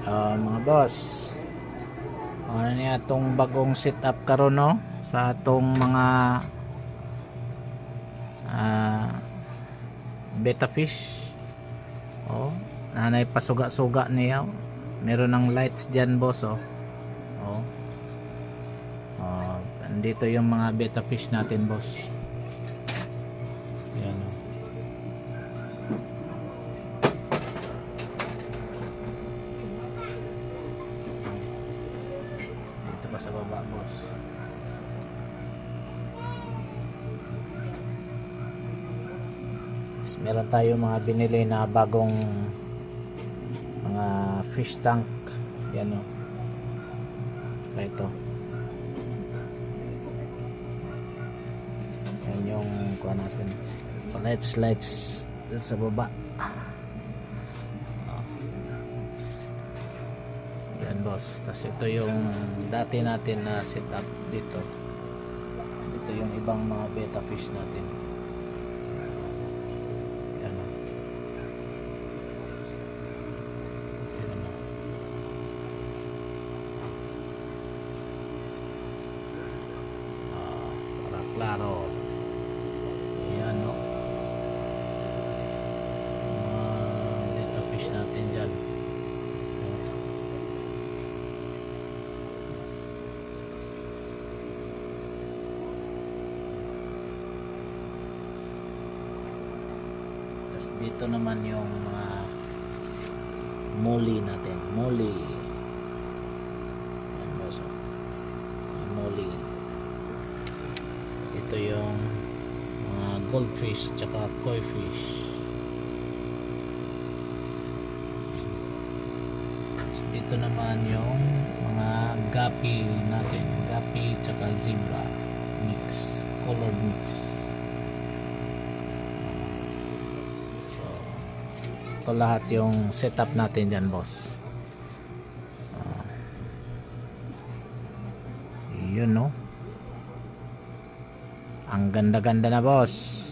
Mga boss, ano niya itong bagong setup karon no sa itong mga betta fish. Nanay pasuga-suga niya. Meron ng lights dyan boss. Andito yung mga betta fish natin boss. Yan o. Dito pa sa baba boss. Meron tayo mga binili na bagong mga fish tank. Yan o. Saka ito. Yan yung kuha natin. Lights dito sa baba. Yan boss. Tapos ito yung dati natin na setup dito. Ito yung ibang mga betta fish natin. Klaro. Ayan o. Mga betta fish natin dyan. Tapos dito naman yung mga molly natin. Molly. Ayan boss o. Molly. Ito yung mga goldfish tsaka koi fish. So, dito naman yung mga guppy natin, guppy tsaka zebra mix, colored mix. So ito lahat yung setup natin dyan boss. Yun no. Ang ganda-ganda na boss.